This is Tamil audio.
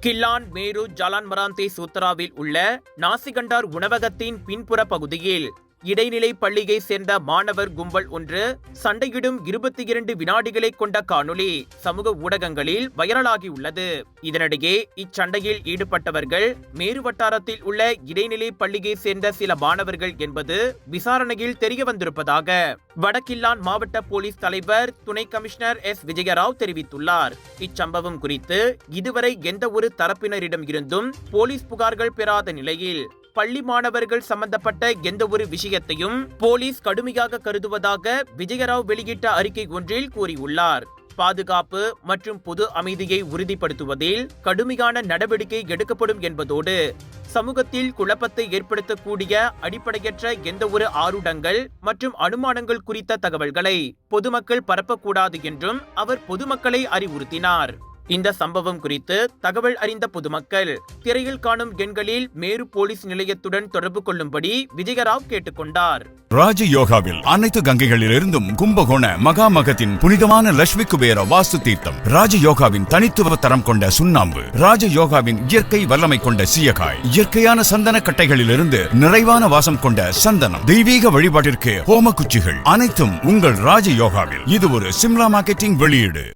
கில்லான் மேரு ஜலான் மராந்தே சூத்ராவில் உள்ள நாசிகண்டார் உணவகத்தின் பின்புற பகுதியில் இடைநிலை பள்ளியை சேர்ந்த மாணவர் கும்பல் ஒன்று சண்டையிடும் 22 வினாடிகளை கொண்ட காணொளி சமூக ஊடகங்களில் வைரலாகியுள்ளது. இதனிடையே இச்சண்டையில் ஈடுபட்டவர்கள் மேரு வட்டாரத்தில் உள்ள இடைநிலை பள்ளியை சேர்ந்த சில மாணவர்கள் என்பது விசாரணையில் தெரிய வந்திருப்பதாக வடகில்லான் மாவட்ட போலீஸ் தலைவர் துணை கமிஷனர் எஸ் விஜயராவ் தெரிவித்துள்ளார். இச்சம்பவம் குறித்து இதுவரை எந்த ஒரு தரப்பினரிடம் இருந்தும் போலீஸ் புகார்கள் பெறாத நிலையில் பள்ளி மாணவர்கள் சம்பந்தப்பட்ட எந்த ஒரு விஷயத்தையும் போலீஸ் கடுமையாக கருதுவதாக விஜயராவ் வெளியிட்ட அறிக்கை ஒன்றில் கூறியுள்ளார். பாதுகாப்பு மற்றும் பொது அமைதியை உறுதிப்படுத்துவதில் கடுமையான நடவடிக்கை எடுக்கப்படும் என்பதோடு சமூகத்தில் குழப்பத்தை ஏற்படுத்தக்கூடிய அடிப்படையற்ற எந்த ஒரு ஆருடங்கள் மற்றும் அனுமானங்கள் குறித்த தகவல்களை பொதுமக்கள் பரப்பக்கூடாது என்றும் அவர் பொதுமக்களை அறிவுறுத்தினார். இந்த சம்பவம் குறித்து தகவல் அறிந்த பொதுமக்கள் திரையில் காணும் எண்களில் மேரு போலீஸ் நிலையத்துடன் தொடர்பு கொள்ளும்படி விஜயராவ் கேட்டுக்கொண்டார். ராஜயோகாவில் அனைத்து கங்கைகளிலிருந்தும் கும்பகோண மகாமகத்தின் புனிதமான லட்சுமி குபேர வாஸ்து தீர்த்தம், ராஜயோகாவின் தனித்துவ தரம் கொண்ட சுண்ணாம்பு, ராஜயோகாவின் இயற்கை வல்லமை கொண்ட சீயக்காய், இயற்கையான சந்தன கட்டைகளிலிருந்து நிறைவான வாசம் கொண்ட சந்தனம், தெய்வீக வழிபாட்டிற்கு ஹோம குச்சிகள் அனைத்தும் உங்கள் ராஜயோகாவில். இது ஒரு சிம்லா மார்க்கெட்டிங் வெளியீடு.